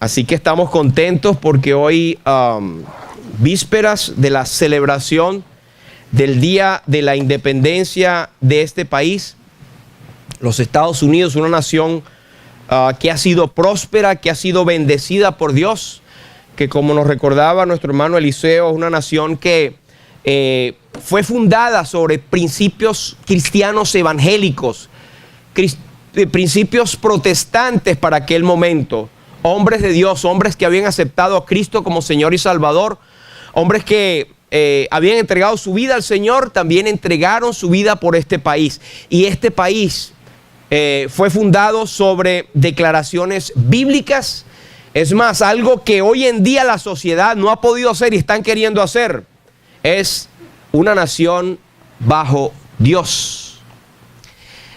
Así que estamos contentos porque hoy, vísperas de la celebración del Día de la Independencia de este país, los Estados Unidos, una nación que ha sido próspera, que ha sido bendecida por Dios, que como nos recordaba nuestro hermano Eliseo, es una nación que fue fundada sobre principios cristianos evangélicos, principios protestantes para aquel momento. Hombres de Dios, hombres que habían aceptado a Cristo como Señor y Salvador, hombres que habían entregado su vida al Señor, también entregaron su vida por este país. Y este país fue fundado sobre declaraciones bíblicas. Es más, algo que hoy en día la sociedad no ha podido hacer y están queriendo hacer, es una nación bajo Dios.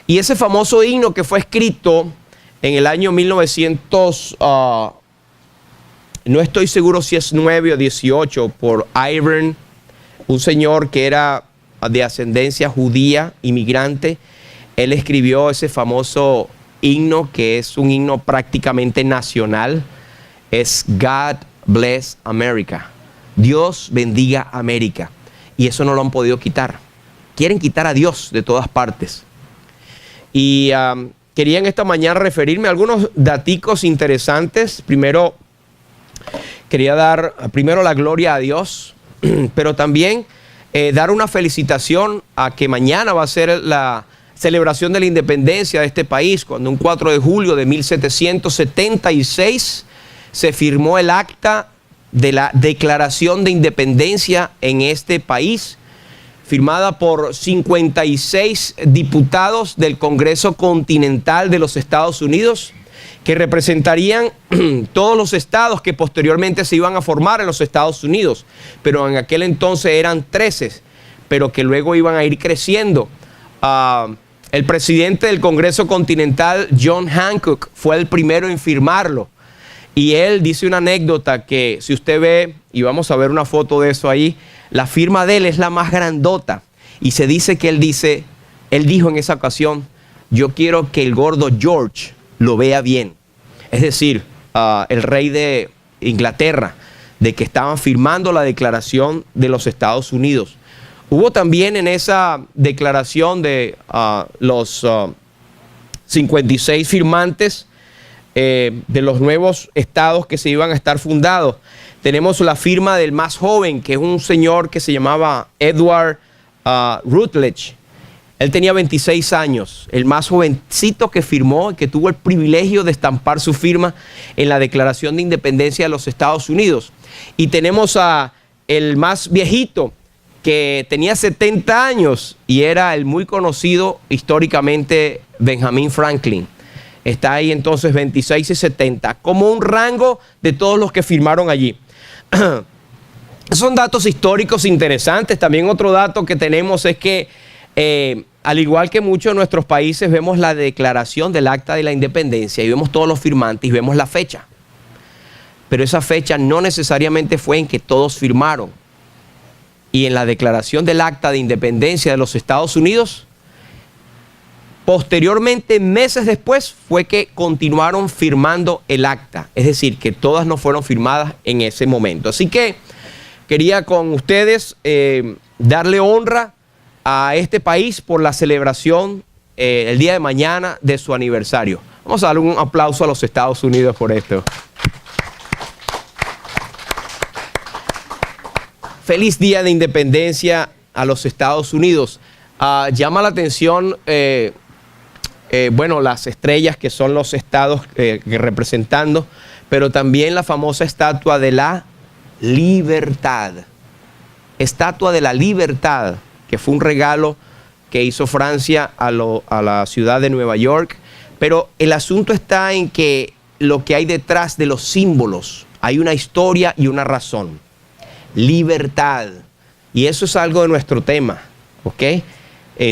Y ese famoso himno que fue escrito en el año 1900, no estoy seguro si es 9 o 18, por Iron, un señor que era de ascendencia judía, inmigrante. Él escribió ese famoso himno, que es un himno prácticamente nacional. Es God Bless America. Dios bendiga América. Y eso no lo han podido quitar. Quieren quitar a Dios de todas partes. Y quería en esta mañana referirme a algunos daticos interesantes. Primero, quería dar la gloria a Dios, pero también dar una felicitación a que mañana va a ser la celebración de la independencia de este país, cuando un 4 de julio de 1776 se firmó el acta de la Declaración de Independencia en este país, firmada por 56 diputados del Congreso Continental de los Estados Unidos, que representarían todos los estados que posteriormente se iban a formar en los Estados Unidos, pero en aquel entonces eran 13, pero que luego iban a ir creciendo. El presidente del Congreso Continental, John Hancock, fue el primero en firmarlo. Y él dice una anécdota que, si usted ve, y vamos a ver una foto de eso ahí, la firma de él es la más grandota. Y se dice que él dijo en esa ocasión: yo quiero que el gordo George lo vea bien. Es decir, el rey de Inglaterra, de que estaban firmando la declaración de los Estados Unidos. Hubo también en esa declaración de los 56 firmantes de los nuevos estados que se iban a estar fundados. Tenemos la firma del más joven, que es un señor que se llamaba Edward Rutledge. Él tenía 26 años, el más jovencito que firmó, que tuvo el privilegio de estampar su firma en la Declaración de Independencia de los Estados Unidos. Y tenemos a el más viejito, que tenía 70 años y era el muy conocido históricamente Benjamin Franklin. Está ahí entonces 26 y 70, como un rango de todos los que firmaron allí. Son datos históricos interesantes. También otro dato que tenemos es que, al igual que muchos de nuestros países, vemos la declaración del Acta de la Independencia y vemos todos los firmantes y vemos la fecha. Pero esa fecha no necesariamente fue en que todos firmaron. Y en la declaración del Acta de Independencia de los Estados Unidos, posteriormente, meses después, fue que continuaron firmando el acta. Es decir, que todas no fueron firmadas en ese momento. Así que quería con ustedes darle honra a este país por la celebración el día de mañana de su aniversario. Vamos a darle un aplauso a los Estados Unidos por esto. Feliz Día de Independencia a los Estados Unidos. Llama la atención, las estrellas que son los estados que representando, pero también la famosa Estatua de la Libertad. Estatua de la Libertad, que fue un regalo que hizo Francia a la ciudad de Nueva York. Pero el asunto está en que lo que hay detrás de los símbolos, hay una historia y una razón. Libertad. Y eso es algo de nuestro tema, ¿ok?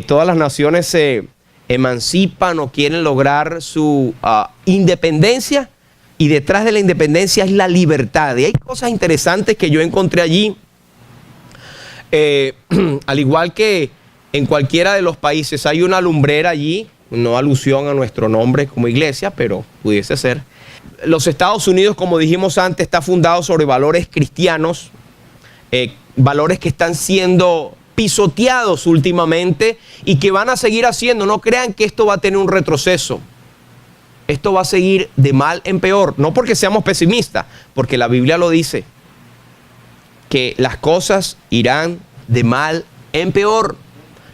Todas las naciones se emancipan o quieren lograr su independencia, y detrás de la independencia es la libertad. Y hay cosas interesantes que yo encontré allí, al igual que en cualquiera de los países. Hay una lumbrera allí, no alusión a nuestro nombre como iglesia, pero pudiese ser. los Estados Unidos, como dijimos antes, está fundado sobre valores cristianos, valores que están siendo pisoteados últimamente y que van a seguir haciendo. No crean que esto va a tener un retroceso. Esto va a seguir de mal en peor. No porque seamos pesimistas, porque la Biblia lo dice, que las cosas irán de mal en peor.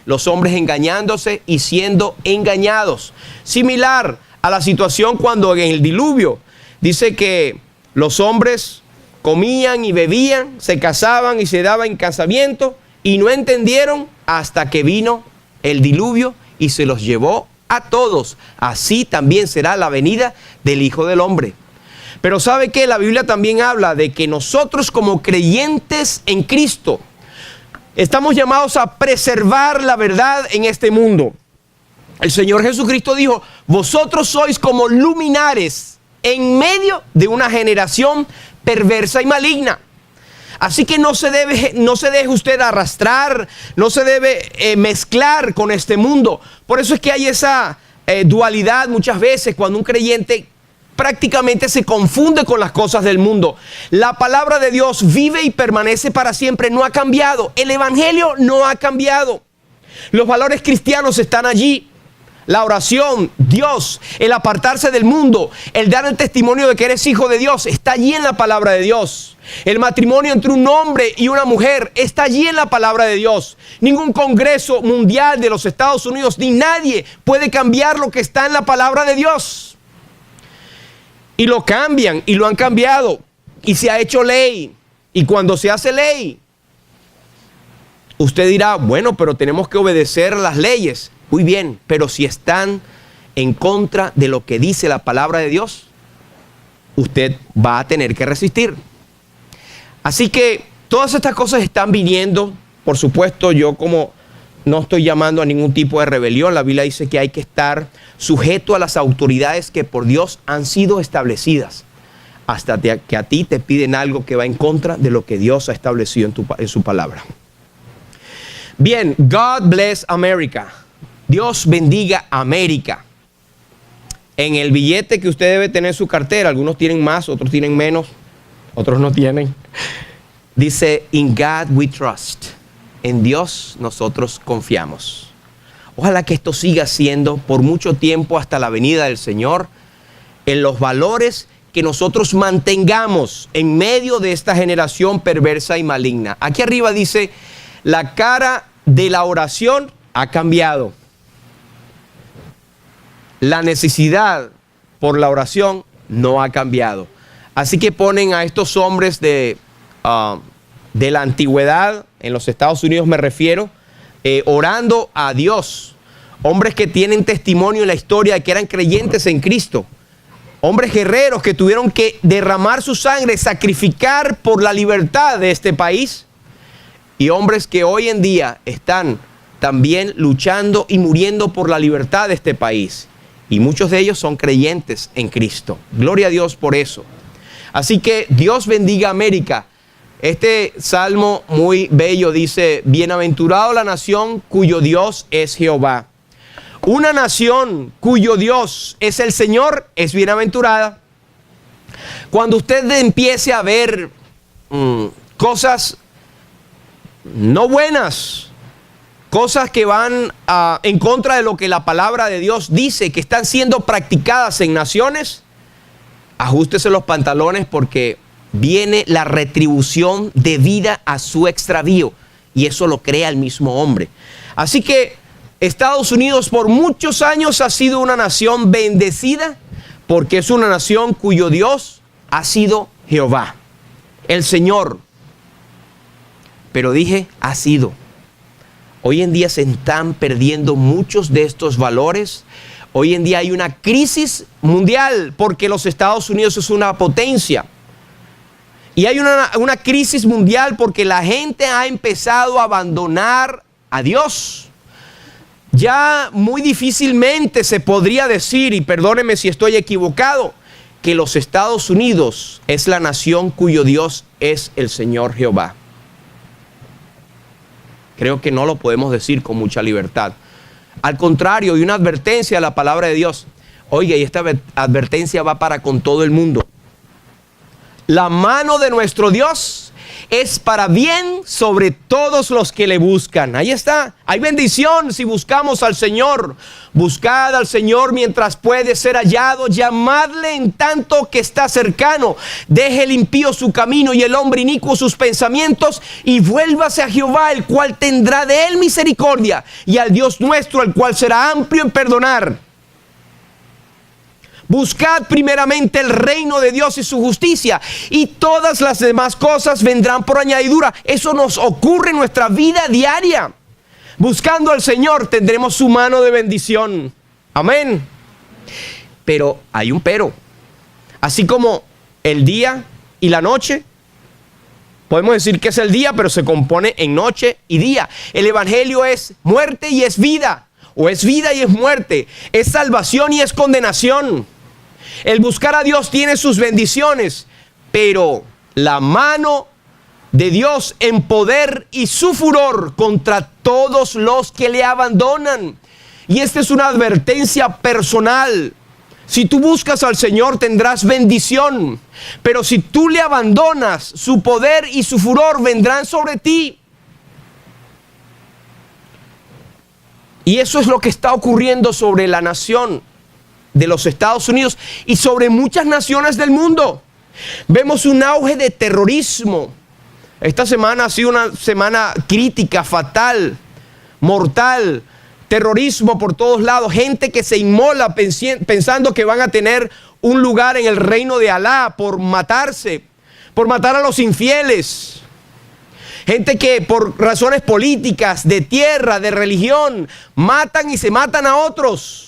Los hombres engañándose y siendo engañados. Similar a la situación cuando en el diluvio dice que los hombres comían y bebían, se casaban y se daban en casamiento y no entendieron hasta que vino el diluvio y se los llevó a todos. Así también será la venida del Hijo del Hombre. Pero ¿sabe qué? La Biblia también habla de que nosotros como creyentes en Cristo estamos llamados a preservar la verdad en este mundo. El Señor Jesucristo dijo: vosotros sois como luminares en medio de una generación perversa y maligna. Así que no se deje usted arrastrar, no se debe mezclar con este mundo. Por eso es que hay esa dualidad muchas veces cuando un creyente prácticamente se confunde con las cosas del mundo. La palabra de Dios vive y permanece para siempre, no ha cambiado. El evangelio no ha cambiado. Los valores cristianos están allí. La oración, Dios, el apartarse del mundo, el dar el testimonio de que eres hijo de Dios, está allí en la palabra de Dios. El matrimonio entre un hombre y una mujer está allí en la palabra de Dios. Ningún congreso mundial de los Estados Unidos ni nadie puede cambiar lo que está en la palabra de Dios. Y lo cambian y lo han cambiado y se ha hecho ley. Y cuando se hace ley, usted dirá: bueno, pero tenemos que obedecer las leyes. Muy bien, pero si están en contra de lo que dice la palabra de Dios, usted va a tener que resistir. Así que todas estas cosas están viniendo. Por supuesto, yo como no estoy llamando a ningún tipo de rebelión, la Biblia dice que hay que estar sujeto a las autoridades que por Dios han sido establecidas, hasta que a ti te piden algo que va en contra de lo que Dios ha establecido en su palabra. Bien, God bless America. Dios bendiga América. En el billete que usted debe tener en su cartera, algunos tienen más, otros tienen menos, otros no tienen. Dice: In God we trust. En Dios nosotros confiamos. Ojalá que esto siga siendo por mucho tiempo hasta la venida del Señor, en los valores que nosotros mantengamos en medio de esta generación perversa y maligna. Aquí arriba dice: la cara de la oración ha cambiado. La necesidad por la oración no ha cambiado. Así que ponen a estos hombres de la antigüedad, en los Estados Unidos me refiero, orando a Dios. Hombres que tienen testimonio en la historia de que eran creyentes en Cristo. Hombres guerreros que tuvieron que derramar su sangre, sacrificar por la libertad de este país. Y hombres que hoy en día están también luchando y muriendo por la libertad de este país. Y muchos de ellos son creyentes en Cristo. Gloria a Dios por eso. Así que Dios bendiga a América. Este salmo muy bello dice: bienaventurado la nación cuyo Dios es Jehová. Una nación cuyo Dios es el Señor es bienaventurada. Cuando usted empiece a ver cosas no buenas, cosas que van en contra de lo que la palabra de Dios dice, que están siendo practicadas en naciones, ajústese los pantalones, porque viene la retribución debida a su extravío, y eso lo crea el mismo hombre. Así que Estados Unidos por muchos años ha sido una nación bendecida, porque es una nación cuyo Dios ha sido Jehová, el Señor. Pero dije, ha sido. Hoy en día se están perdiendo muchos de estos valores. Hoy en día hay una crisis mundial porque los Estados Unidos es una potencia. Y hay una crisis mundial porque la gente ha empezado a abandonar a Dios. Ya muy difícilmente se podría decir, y perdóneme si estoy equivocado, que los Estados Unidos es la nación cuyo Dios es el Señor Jehová. Creo que no lo podemos decir con mucha libertad. Al contrario, hay una advertencia de la palabra de Dios. Oiga, y esta advertencia va para con todo el mundo. La mano de nuestro Dios es para bien sobre todos los que le buscan. Ahí está. Hay bendición si buscamos al Señor. Buscad al Señor mientras puede ser hallado. Llamadle en tanto que está cercano. Deje el impío su camino y el hombre inicuo sus pensamientos. Y vuélvase a Jehová, el cual tendrá de él misericordia. Y al Dios nuestro, el cual será amplio en perdonar. Buscad primeramente el reino de Dios y su justicia, y todas las demás cosas vendrán por añadidura. Eso nos ocurre en nuestra vida diaria. Buscando al Señor tendremos su mano de bendición. Amén. Pero hay un pero. Así como el día y la noche, podemos decir que es el día, pero se compone en noche y día. El evangelio es muerte y es vida, o es vida y es muerte, es salvación y es condenación. El buscar a Dios tiene sus bendiciones, pero la mano de Dios en poder y su furor contra todos los que le abandonan. Y esta es una advertencia personal. Si tú buscas al Señor tendrás bendición, pero si tú le abandonas, su poder y su furor vendrán sobre ti. Y eso es lo que está ocurriendo sobre la nación de los Estados Unidos y sobre muchas naciones del mundo. Vemos un auge de terrorismo. Esta semana ha sido una semana crítica, fatal, mortal. Terrorismo por todos lados. Gente que se inmola pensando que van a tener un lugar en el reino de Alá por matarse, por matar a los infieles. Gente que por razones políticas, de tierra, de religión, matan y se matan a otros.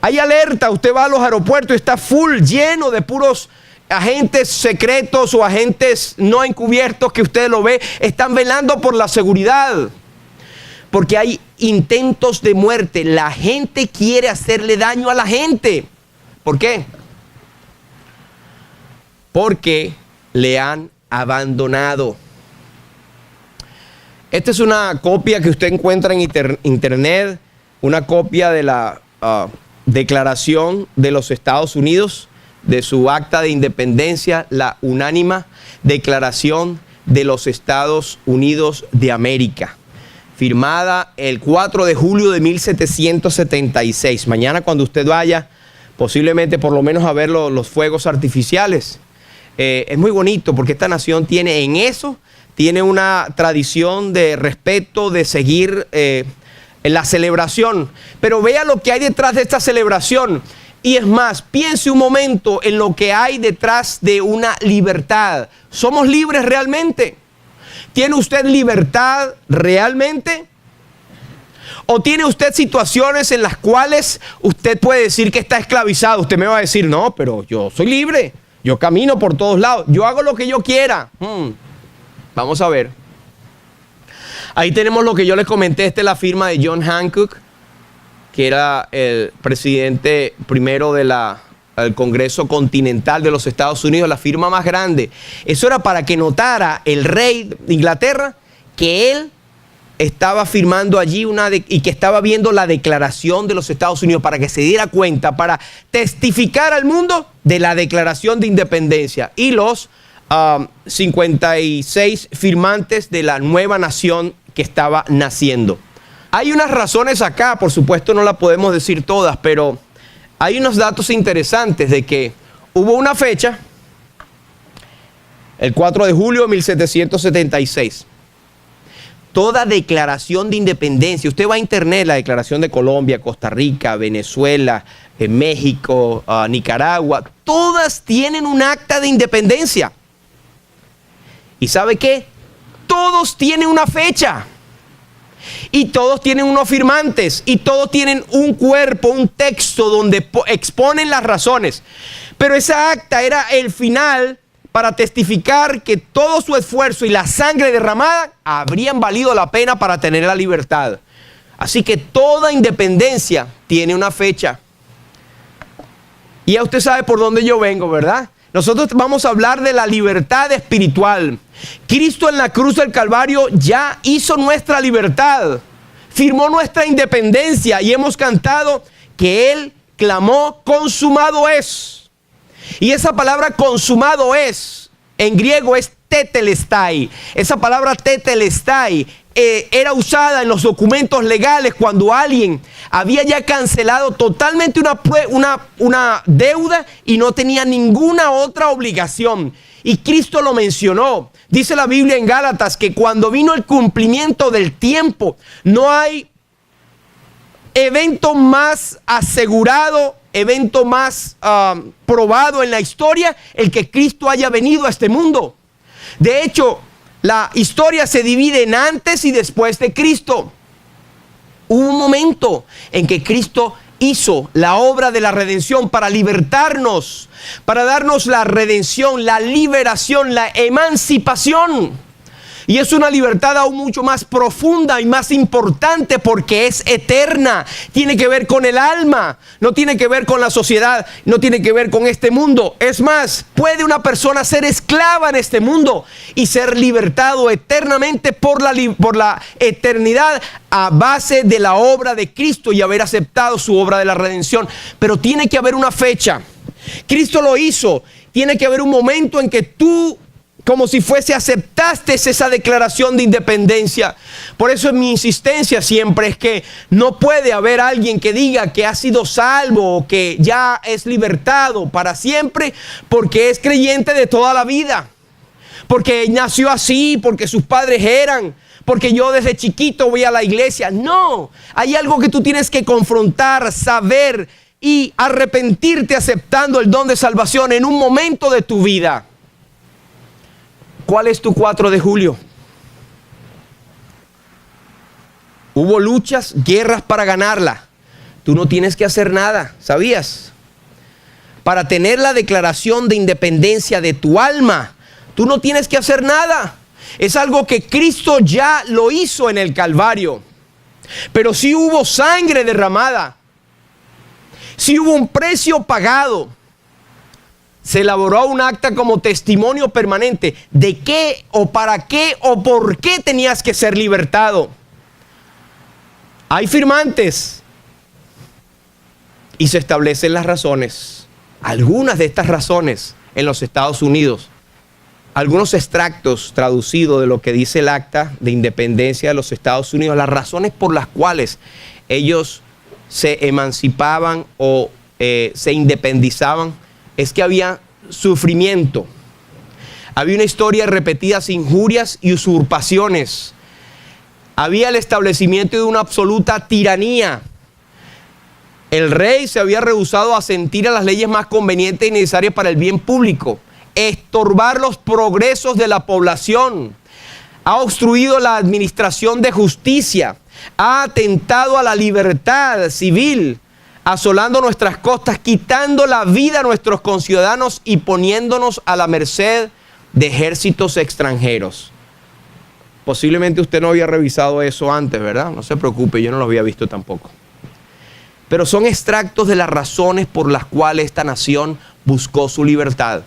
Hay alerta, usted va a los aeropuertos y está full, lleno de puros agentes secretos o agentes no encubiertos que usted lo ve. Están velando por la seguridad. Porque hay intentos de muerte. La gente quiere hacerle daño a la gente. ¿Por qué? Porque le han abandonado. Esta es una copia que usted encuentra en internet. Una copia de la Declaración de los Estados Unidos, de su acta de independencia, la unánima Declaración de los Estados Unidos de América, firmada el 4 de julio de 1776. Mañana cuando usted vaya, posiblemente por lo menos a ver los fuegos artificiales, es muy bonito porque esta nación tiene en eso, tiene una tradición de respeto, de seguir en la celebración, pero vea lo que hay detrás de esta celebración. Y es más, piense un momento en lo que hay detrás de una libertad. ¿Somos libres realmente? ¿Tiene usted libertad realmente? ¿O tiene usted situaciones en las cuales usted puede decir que está esclavizado? Usted me va a decir, no, pero yo soy libre, yo camino por todos lados, yo hago lo que yo quiera. Vamos a ver. Ahí tenemos lo que yo les comenté. Esta es la firma de John Hancock, que era el presidente primero del Congreso Continental de los Estados Unidos, la firma más grande. Eso era para que notara el rey de Inglaterra que él estaba firmando allí y que estaba viendo la Declaración de los Estados Unidos, para que se diera cuenta, para testificar al mundo de la Declaración de Independencia y los 56 firmantes de la nueva nación que estaba naciendo. Hay unas razones acá, por supuesto no las podemos decir todas, pero hay unos datos interesantes de que hubo una fecha, el 4 de julio de 1776. Toda declaración de independencia, usted va a internet, la declaración de Colombia, Costa Rica, Venezuela, México, Nicaragua, todas tienen un acta de independencia. ¿Y sabe qué? Todos tienen una fecha. Y todos tienen unos firmantes. Y todos tienen un cuerpo, un texto donde exponen las razones. Pero esa acta era el final para testificar que todo su esfuerzo y la sangre derramada habrían valido la pena para tener la libertad. Así que toda independencia tiene una fecha. Y ya usted sabe por dónde yo vengo, ¿verdad? Nosotros vamos a hablar de la libertad espiritual. Cristo en la cruz del Calvario ya hizo nuestra libertad, firmó nuestra independencia y hemos cantado que Él exclamó: consumado es. Y esa palabra consumado es, en griego es tetelestai. Esa palabra tetelestai era usada en los documentos legales cuando alguien había ya cancelado totalmente una deuda y no tenía ninguna otra obligación. Y Cristo lo mencionó. Dice la Biblia en Gálatas que cuando vino el cumplimiento del tiempo, no hay evento más asegurado, evento más probado en la historia, el que Cristo haya venido a este mundo. De hecho, la historia se divide en antes y después de Cristo. Hubo un momento en que Cristo hizo la obra de la redención para libertarnos, para darnos la redención, la liberación, la emancipación. Y es una libertad aún mucho más profunda y más importante porque es eterna. Tiene que ver con el alma, no tiene que ver con la sociedad, no tiene que ver con este mundo. Es más, puede una persona ser esclava en este mundo y ser libertado eternamente por la eternidad a base de la obra de Cristo y haber aceptado su obra de la redención. Pero tiene que haber una fecha. Cristo lo hizo. Tiene que haber un momento en que tú, como si fuese, aceptaste esa declaración de independencia. Por eso mi insistencia siempre es que no puede haber alguien que diga que ha sido salvo o que ya es libertado para siempre porque es creyente de toda la vida, porque nació así, porque sus padres eran, porque yo desde chiquito voy a la iglesia. No, hay algo que tú tienes que confrontar, saber y arrepentirte aceptando el don de salvación en un momento de tu vida. ¿Cuál es tu 4 de julio? Hubo luchas, guerras para ganarla. Tú no tienes que hacer nada, ¿sabías? Para tener la declaración de independencia de tu alma, tú no tienes que hacer nada. Es algo que Cristo ya lo hizo en el Calvario. Pero sí hubo sangre derramada. Sí hubo un precio pagado. Se elaboró un acta como testimonio permanente de qué o para qué o por qué tenías que ser libertado. Hay firmantes y se establecen las razones. Algunas de estas razones en los Estados Unidos. Algunos extractos traducidos de lo que dice el acta de independencia de los Estados Unidos. Las razones por las cuales ellos se emancipaban o se independizaban. Es que había sufrimiento, había una historia de repetidas injurias y usurpaciones, había el establecimiento de una absoluta tiranía. El rey se había rehusado a asentir a las leyes más convenientes y necesarias para el bien público, estorbar los progresos de la población, ha obstruido la administración de justicia, ha atentado a la libertad civil, asolando nuestras costas, quitando la vida a nuestros conciudadanos y poniéndonos a la merced de ejércitos extranjeros. Posiblemente usted no había revisado eso antes, ¿verdad? No se preocupe, yo no lo había visto tampoco. Pero son extractos de las razones por las cuales esta nación buscó su libertad.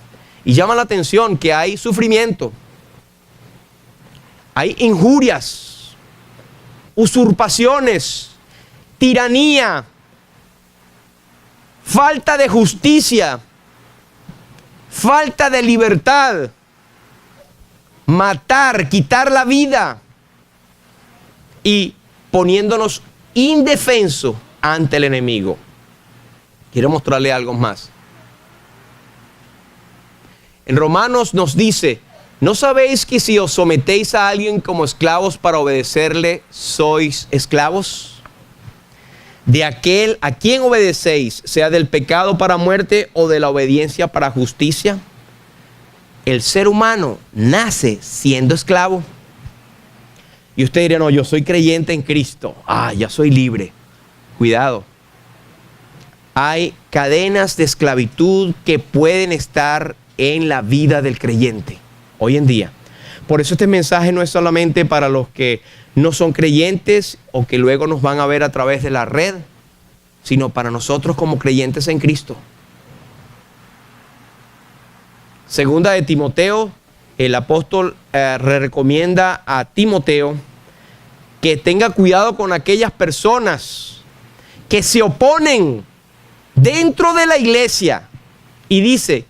Y llama la atención que hay sufrimiento, hay injurias, usurpaciones, tiranía, falta de justicia, falta de libertad, matar, quitar la vida y poniéndonos indefensos ante el enemigo. Quiero mostrarle algo más. En Romanos nos dice: ¿no sabéis que si os sometéis a alguien como esclavos para obedecerle, sois esclavos de aquel a quien obedecéis, sea del pecado para muerte o de la obediencia para justicia? El ser humano nace siendo esclavo. Y usted diría: no, yo soy creyente en Cristo, ya soy libre. Cuidado, hay cadenas de esclavitud que pueden estar en la vida del creyente hoy en día. Por eso este mensaje no es solamente para los que no son creyentes o que luego nos van a ver a través de la red, sino para nosotros como creyentes en Cristo. Segunda de Timoteo, el apóstol recomienda a Timoteo que tenga cuidado con aquellas personas que se oponen dentro de la iglesia y dice: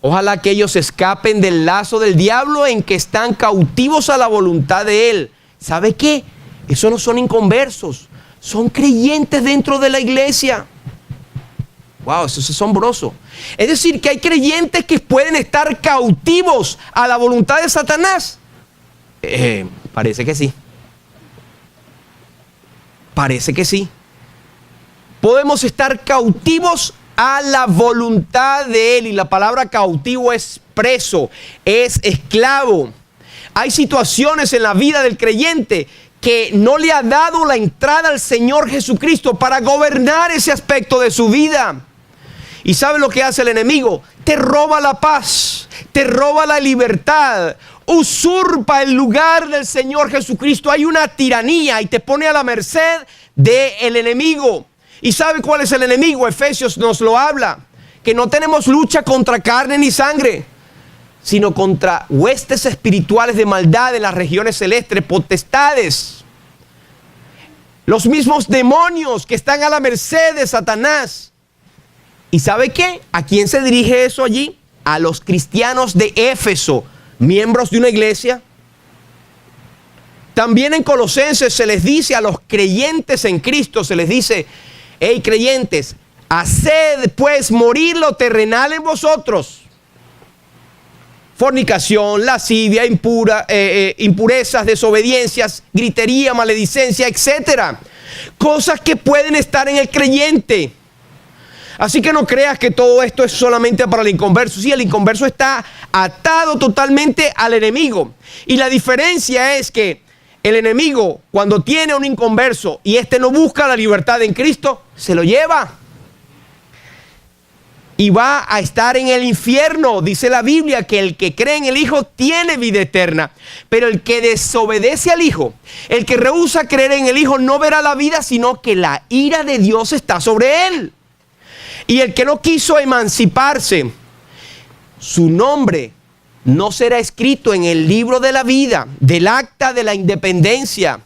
ojalá que ellos escapen del lazo del diablo en que están cautivos a la voluntad de él. ¿Sabe qué? Esos no son inconversos, son creyentes dentro de la iglesia. Wow, eso es asombroso. Es decir, que hay creyentes que pueden estar cautivos a la voluntad de Satanás. Parece que sí. Parece que sí. Podemos estar cautivos a la voluntad de él. Y la palabra cautivo es preso, es esclavo. Hay situaciones en la vida del creyente que no le ha dado la entrada al Señor Jesucristo para gobernar ese aspecto de su vida. ¿Y sabe lo que hace el enemigo? Te roba la paz, te roba la libertad, usurpa el lugar del Señor Jesucristo. Hay una tiranía y te pone a la merced del enemigo. ¿Y sabe cuál es el enemigo? Efesios nos lo habla, que no tenemos lucha contra carne ni sangre, sino contra huestes espirituales de maldad en las regiones celestes, potestades. Los mismos demonios que están a la merced de Satanás. ¿Y sabe qué? ¿A quién se dirige eso allí? A los cristianos de Éfeso, miembros de una iglesia. También en Colosenses se les dice a los creyentes en Cristo, se les dice: hey creyentes, haced pues morir lo terrenal en vosotros. Fornicación, lascivia, impurezas, desobediencias, gritería, maledicencia, etcétera. Cosas que pueden estar en el creyente. Así que no creas que todo esto es solamente para el inconverso. Sí, el inconverso está atado totalmente al enemigo. Y la diferencia es que el enemigo, cuando tiene a un inconverso y éste no busca la libertad en Cristo, se lo lleva. Y va a estar en el infierno. Dice la Biblia que el que cree en el Hijo tiene vida eterna. Pero el que desobedece al Hijo, el que rehúsa creer en el Hijo, no verá la vida, sino que la ira de Dios está sobre él. Y el que no quiso emanciparse, su nombre no será escrito en el libro de la vida, del acta de la independencia.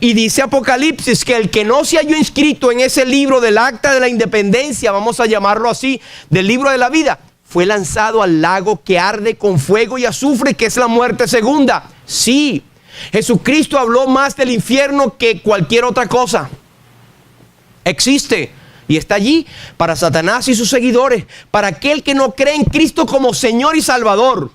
Y dice Apocalipsis que el que no se halló inscrito en ese libro del acta de la independencia, vamos a llamarlo así, del libro de la vida, fue lanzado al lago que arde con fuego y azufre, que es la muerte segunda. Sí, Jesucristo habló más del infierno que cualquier otra cosa. Existe. Y está allí para Satanás y sus seguidores, para aquel que no cree en Cristo como Señor y Salvador.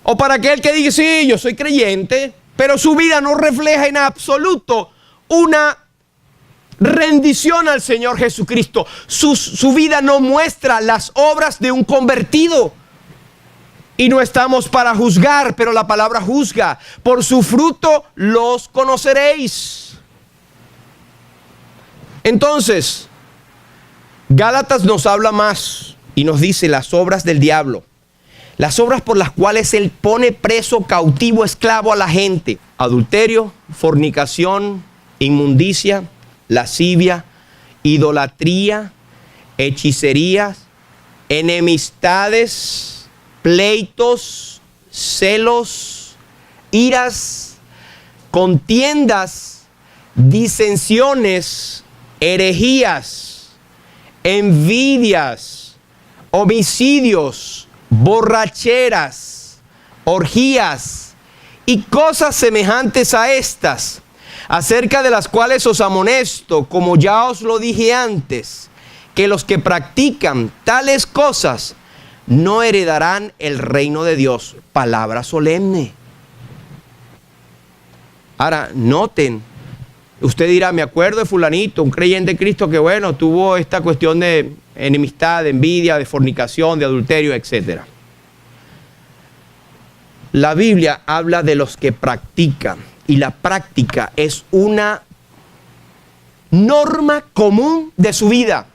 O para aquel que dice: sí, yo soy creyente, pero su vida no refleja en absoluto una rendición al Señor Jesucristo. Su vida no muestra las obras de un convertido. Y no estamos para juzgar, pero la palabra juzga. Por su fruto los conoceréis. Entonces, Gálatas nos habla más y nos dice las obras del diablo. Las obras por las cuales él pone preso, cautivo, esclavo a la gente. Adulterio, fornicación, inmundicia, lascivia, idolatría, hechicerías, enemistades, pleitos, celos, iras, contiendas, disensiones, herejías, envidias, homicidios, borracheras, orgías y cosas semejantes a estas, acerca de las cuales os amonesto, como ya os lo dije antes, que los que practican tales cosas no heredarán el reino de Dios. Palabra solemne. Ahora, noten. Usted dirá: me acuerdo de fulanito, un creyente de Cristo que bueno, tuvo esta cuestión de enemistad, de envidia, de fornicación, de adulterio, etc. La Biblia habla de los que practican, y la práctica es una norma común de su vida.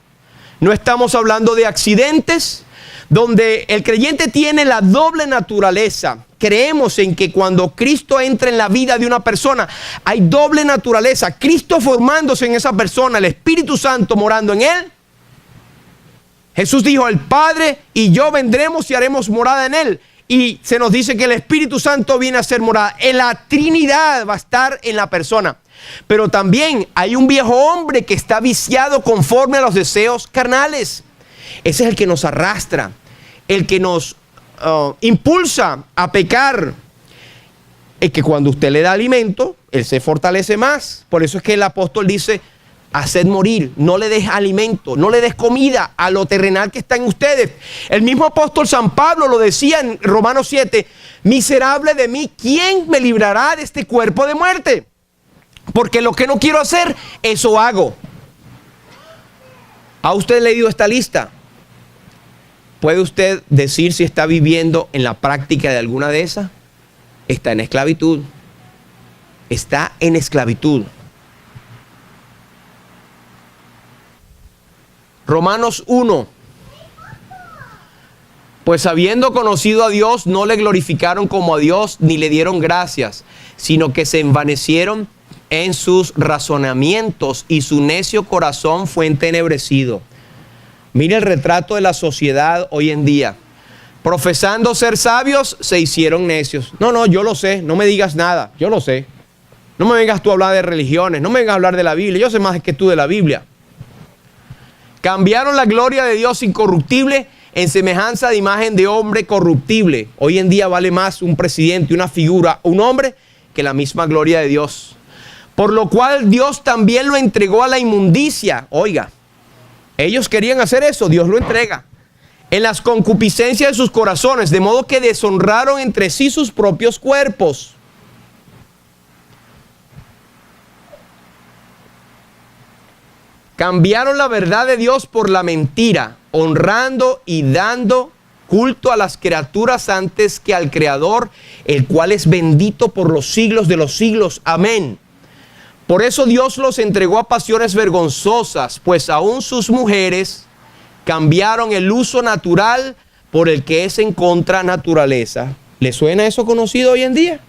No estamos hablando de accidentes, donde el creyente tiene la doble naturaleza. Creemos en que cuando Cristo entra en la vida de una persona, hay doble naturaleza. Cristo formándose en esa persona, el Espíritu Santo morando en él. Jesús dijo: el Padre y yo vendremos y haremos morada en él. Y se nos dice que el Espíritu Santo viene a ser morada. En la Trinidad va a estar en la persona. Pero también hay un viejo hombre que está viciado conforme a los deseos carnales. Ese es el que nos arrastra, el que nos impulsa a pecar. Es que cuando usted le da alimento, él se fortalece más. Por eso es que el apóstol dice: haced morir, no le des alimento, no le des comida a lo terrenal que está en ustedes. El mismo apóstol San Pablo lo decía en Romanos 7: miserable de mí, ¿quién me librará de este cuerpo de muerte? Porque lo que no quiero hacer, eso hago. ¿Ha usted leído esta lista? ¿Puede usted decir si está viviendo en la práctica de alguna de esas? Está en esclavitud. Está en esclavitud. Romanos 1. Pues habiendo conocido a Dios, no le glorificaron como a Dios, ni le dieron gracias, sino que se envanecieron en sus razonamientos, y su necio corazón fue entenebrecido. Mire el retrato de la sociedad hoy en día. Profesando ser sabios, se hicieron necios. No, yo lo sé, no me digas nada, yo lo sé. No me vengas tú a hablar de religiones, no me vengas a hablar de la Biblia, yo sé más que tú de la Biblia. Cambiaron la gloria de Dios incorruptible en semejanza de imagen de hombre corruptible. Hoy en día vale más un presidente, una figura, un hombre, que la misma gloria de Dios. Por lo cual Dios también lo entregó a la inmundicia. Oiga, ellos querían hacer eso, Dios lo entrega. En las concupiscencias de sus corazones, de modo que deshonraron entre sí sus propios cuerpos. Cambiaron la verdad de Dios por la mentira, honrando y dando culto a las criaturas antes que al Creador, el cual es bendito por los siglos de los siglos. Amén. Por eso Dios los entregó a pasiones vergonzosas, pues aún sus mujeres cambiaron el uso natural por el que es en contra naturaleza. ¿Le suena eso conocido hoy en día?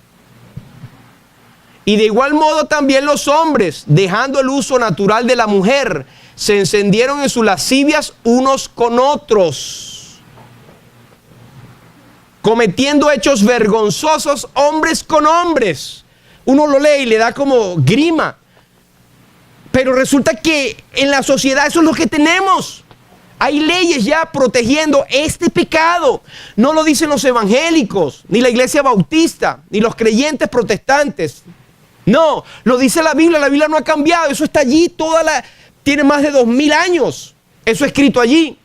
Y de igual modo también los hombres, dejando el uso natural de la mujer, se encendieron en sus lascivias unos con otros, cometiendo hechos vergonzosos hombres con hombres. Uno lo lee y le da como grima. Pero resulta que en la sociedad eso es lo que tenemos. Hay leyes ya protegiendo este pecado. No lo dicen los evangélicos, ni la iglesia bautista, ni los creyentes protestantes. No, lo dice la Biblia no ha cambiado. Eso está allí, tiene más de 2000 años. Eso escrito allí.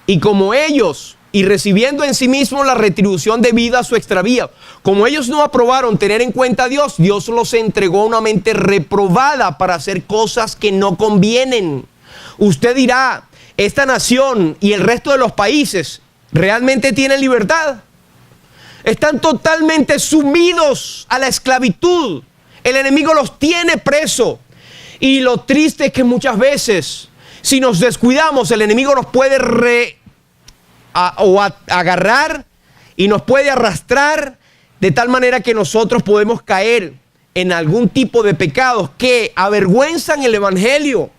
Y como ellos, y recibiendo en sí mismos la retribución debida a su extravío, como ellos no aprobaron tener en cuenta a Dios, Dios los entregó a una mente reprobada para hacer cosas que no convienen. Usted dirá, esta nación y el resto de los países realmente tienen libertad. Están totalmente sumidos a la esclavitud. El enemigo los tiene preso. Y lo triste es que muchas veces, si nos descuidamos, el enemigo nos puede agarrar y nos puede arrastrar de tal manera que nosotros podemos caer en algún tipo de pecados que avergüenzan el evangelio.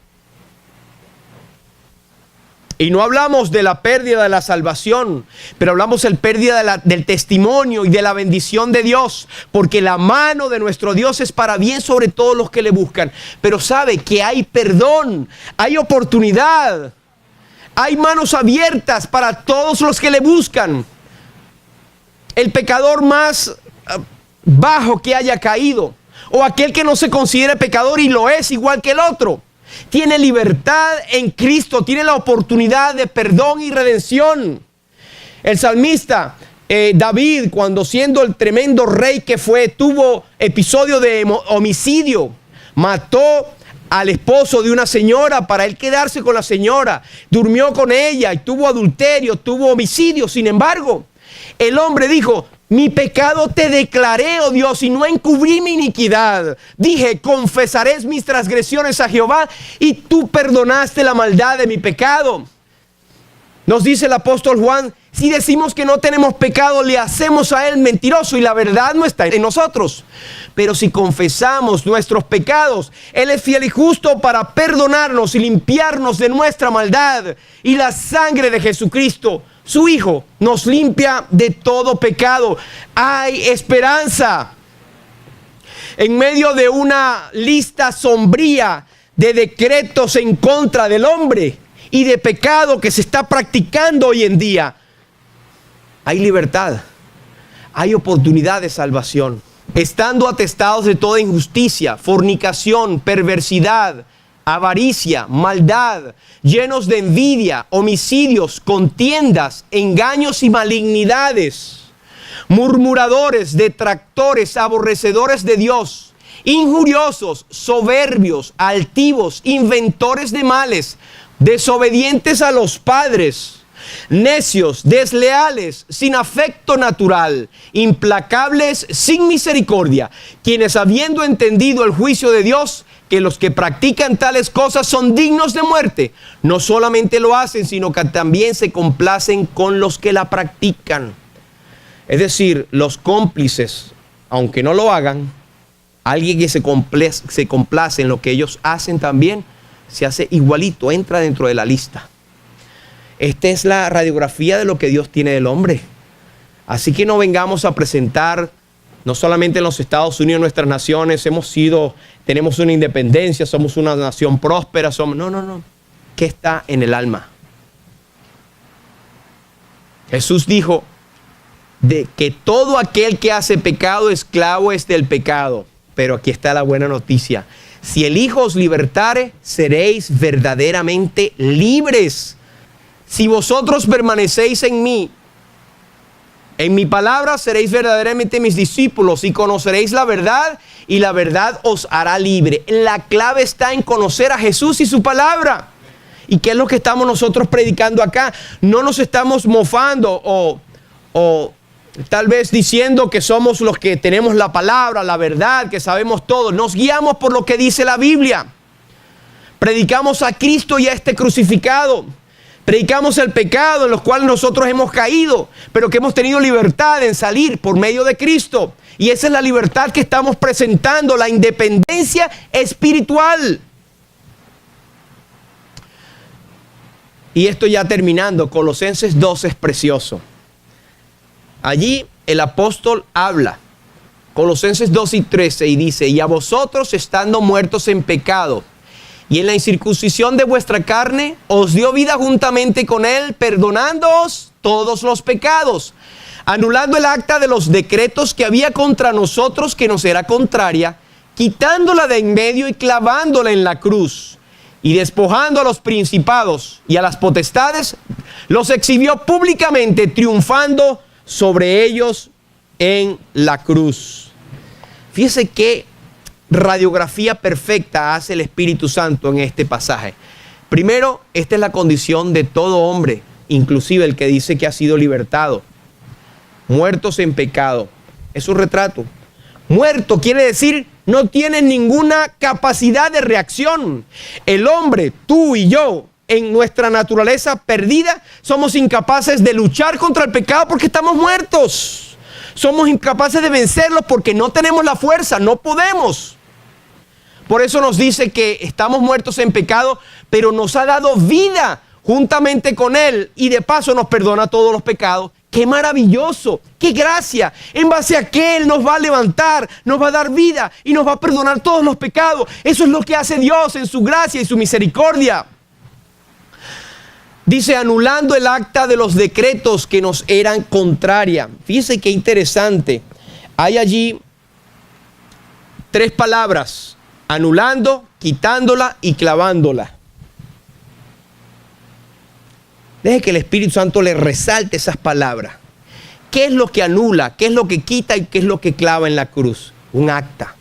Y no hablamos de la pérdida de la salvación, pero hablamos de la pérdida del testimonio y de la bendición de Dios, porque la mano de nuestro Dios es para bien sobre todos los que le buscan. Pero sabe que hay perdón, hay oportunidad, hay manos abiertas para todos los que le buscan. El pecador más bajo que haya caído, o aquel que no se considere pecador y lo es igual que el otro, tiene libertad en Cristo, tiene la oportunidad de perdón y redención. El salmista David, cuando siendo el tremendo rey que fue, tuvo episodio de homicidio, mató al esposo de una señora para él quedarse con la señora, durmió con ella y tuvo adulterio, tuvo homicidio. Sin embargo, el hombre dijo: mi pecado te declaré, oh Dios, y no encubrí mi iniquidad. Dije: confesaré mis transgresiones a Jehová, y tú perdonaste la maldad de mi pecado. Nos dice el apóstol Juan: si decimos que no tenemos pecado, le hacemos a él mentiroso, y la verdad no está en nosotros. Pero si confesamos nuestros pecados, él es fiel y justo para perdonarnos y limpiarnos de nuestra maldad. Y la sangre de Jesucristo, su Hijo, nos limpia de todo pecado. Hay esperanza. en medio de una lista sombría de decretos en contra del hombre y de pecado que se está practicando hoy en día, hay libertad, hay oportunidad de salvación. Estando atestados de toda injusticia, fornicación, perversidad, avaricia, maldad, llenos de envidia, homicidios, contiendas, engaños y malignidades, murmuradores, detractores, aborrecedores de Dios, injuriosos, soberbios, altivos, inventores de males, desobedientes a los padres, necios, desleales, sin afecto natural, implacables, sin misericordia, quienes habiendo entendido el juicio de Dios, que los que practican tales cosas son dignos de muerte, no solamente lo hacen, sino que también se complacen con los que la practican. Es decir, los cómplices, aunque no lo hagan, alguien que se complace en lo que ellos hacen también, se hace igualito, entra dentro de la lista. Esta es la radiografía de lo que Dios tiene del hombre. Así que no vengamos a presentar, no solamente en los Estados Unidos, nuestras naciones, tenemos una independencia, somos una nación próspera, no. ¿Qué está en el alma? Jesús dijo de que todo aquel que hace pecado, esclavo es del pecado. Pero aquí está la buena noticia. Si el Hijo os libertare, seréis verdaderamente libres. Si vosotros permanecéis en mí, en mi palabra seréis verdaderamente mis discípulos y conoceréis la verdad y la verdad os hará libre. La clave está en conocer a Jesús y su palabra. ¿Y qué es lo que estamos nosotros predicando acá? No nos estamos mofando o tal vez diciendo que somos los que tenemos la palabra, la verdad, que sabemos todo. Nos guiamos por lo que dice la Biblia. Predicamos a Cristo y a este crucificado. Predicamos el pecado en los cuales nosotros hemos caído, pero que hemos tenido libertad en salir por medio de Cristo. Y esa es la libertad que estamos presentando, la independencia espiritual. Y esto ya terminando, Colosenses 2 es precioso. Allí el apóstol habla, Colosenses 2 y 13, y dice: y a vosotros estando muertos en pecado, y en la incircuncisión de vuestra carne, os dio vida juntamente con él, perdonándoos todos los pecados, anulando el acta de los decretos que había contra nosotros, que nos era contraria, quitándola de en medio y clavándola en la cruz, y despojando a los principados y a las potestades, los exhibió públicamente, triunfando sobre ellos en la cruz. Fíjese qué radiografía perfecta hace el Espíritu Santo en este pasaje. Primero, esta es la condición de todo hombre, inclusive el que dice que ha sido libertado. Muertos en pecado. Es un retrato. Muerto quiere decir no tienes ninguna capacidad de reacción. El hombre, tú y yo, en nuestra naturaleza perdida, somos incapaces de luchar contra el pecado porque estamos muertos. Somos incapaces de vencerlo porque no tenemos la fuerza, no podemos. Por eso nos dice que estamos muertos en pecado, pero nos ha dado vida juntamente con Él y de paso nos perdona todos los pecados. ¡Qué maravilloso! ¡Qué gracia! En base a que Él nos va a levantar, nos va a dar vida y nos va a perdonar todos los pecados. Eso es lo que hace Dios en su gracia y su misericordia. Dice, anulando el acta de los decretos que nos eran contraria. Fíjense qué interesante. Hay allí 3 palabras: anulando, quitándola y clavándola. Deje que el Espíritu Santo le resalte esas palabras. ¿Qué es lo que anula? ¿Qué es lo que quita? ¿Y qué es lo que clava en la cruz? Un acta.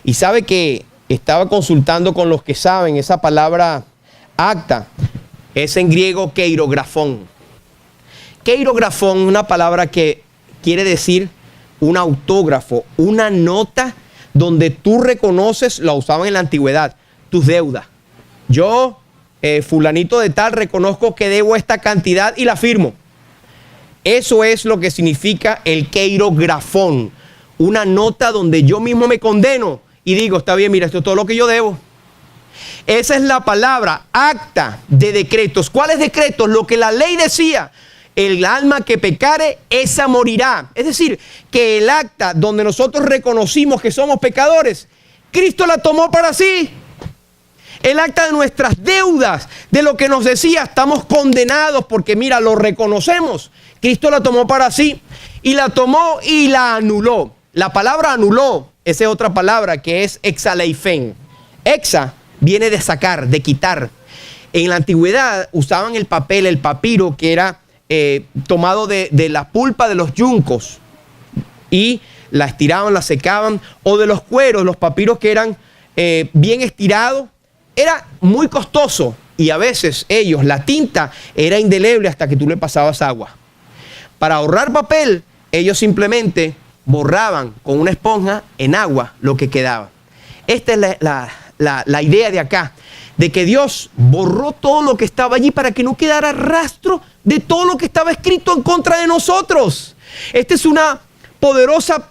Y sabe que estaba consultando con los que saben esa palabra acta. Es en griego keirografón. Keirografón es una palabra que quiere decir un autógrafo, una nota donde tú reconoces, la usaban en la antigüedad, tus deudas. Yo, fulanito de tal, reconozco que debo esta cantidad y la firmo. Eso es lo que significa el keirografón. Una nota donde yo mismo me condeno y digo, está bien, mira, esto es todo lo que yo debo. Esa es la palabra, acta de decretos. ¿Cuáles decretos? Lo que la ley decía. el alma que pecare, esa morirá. Es decir, que el acta donde nosotros reconocimos que somos pecadores, Cristo la tomó para sí. El acta de nuestras deudas, de lo que nos decía, estamos condenados porque mira, lo reconocemos. Cristo la tomó para sí y la tomó y la anuló. La palabra anuló, esa es otra palabra que es exaleifen. Exa viene de sacar, de quitar. En la antigüedad usaban el papel, el papiro, que era tomado de la pulpa de los yuncos y la estiraban, la secaban, o de los cueros, los papiros que eran bien estirados. Era muy costoso y a veces la tinta era indeleble hasta que tú le pasabas agua. Para ahorrar papel, ellos simplemente borraban con una esponja en agua lo que quedaba. Esta es la idea de acá, de que Dios borró todo lo que estaba allí para que no quedara rastro de todo lo que estaba escrito en contra de nosotros. Esta es una poderosa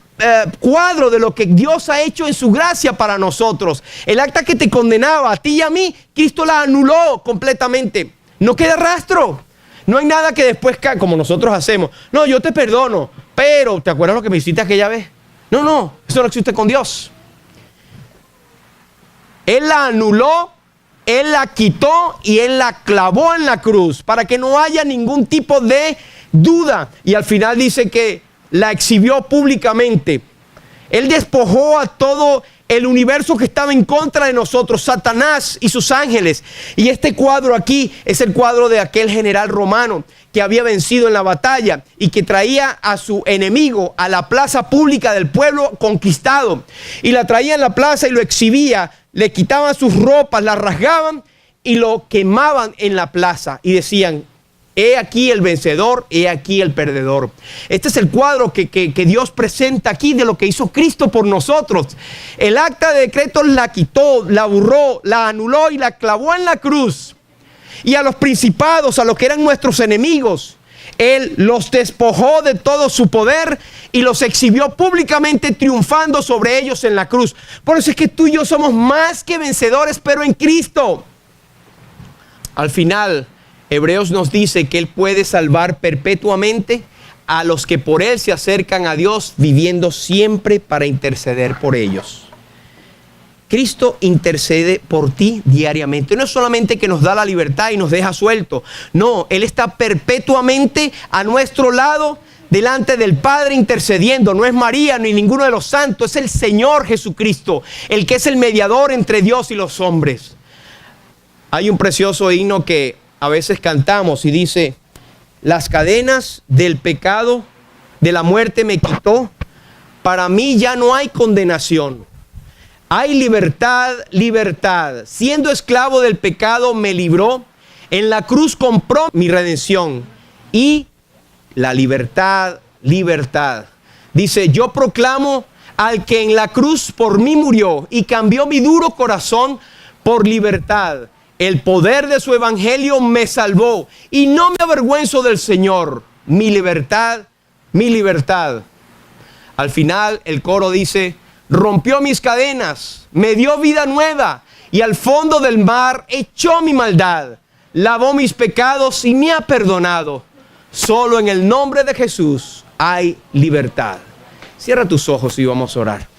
cuadro de lo que Dios ha hecho en su gracia para nosotros. El acta que te condenaba a ti y a mí, Cristo la anuló completamente. No queda rastro. No hay nada que después, como nosotros hacemos. No, yo te perdono, pero ¿te acuerdas lo que me hiciste aquella vez? No, eso no existe con Dios. Él la anuló, Él la quitó y Él la clavó en la cruz para que no haya ningún tipo de duda. Y al final dice que la exhibió públicamente. Él despojó a todo el universo que estaba en contra de nosotros, Satanás y sus ángeles. Y este cuadro aquí es el cuadro de aquel general romano que había vencido en la batalla y que traía a su enemigo a la plaza pública del pueblo conquistado. Y la traía en la plaza y lo exhibía, le quitaban sus ropas, la rasgaban y lo quemaban en la plaza. Y decían: he aquí el vencedor, he aquí el perdedor. Este es el cuadro que Dios presenta aquí de lo que hizo Cristo por nosotros. El acta de decreto la quitó, la borró, la anuló y la clavó en la cruz. Y a los principados, a los que eran nuestros enemigos, Él los despojó de todo su poder y los exhibió públicamente, triunfando sobre ellos en la cruz. Por eso es que tú y yo somos más que vencedores, pero en Cristo. Al final, Hebreos nos dice que Él puede salvar perpetuamente a los que por Él se acercan a Dios, viviendo siempre para interceder por ellos. Cristo intercede por ti diariamente. No es solamente que nos da la libertad y nos deja suelto. No, Él está perpetuamente a nuestro lado, delante del Padre, intercediendo. No es María ni ninguno de los santos, es el Señor Jesucristo, el que es el mediador entre Dios y los hombres. Hay un precioso himno que a veces cantamos y dice: las cadenas del pecado, de la muerte me quitó, para mí ya no hay condenación. Hay libertad, libertad. Siendo esclavo del pecado me libró, en la cruz compró mi redención. Y la libertad, libertad. Dice: yo proclamo al que en la cruz por mí murió y cambió mi duro corazón por libertad. El poder de su evangelio me salvó y no me avergüenzo del Señor. Mi libertad, mi libertad. Al final el coro dice: rompió mis cadenas, me dio vida nueva y al fondo del mar echó mi maldad. Lavó mis pecados y me ha perdonado. Solo en el nombre de Jesús hay libertad. Cierra tus ojos y vamos a orar.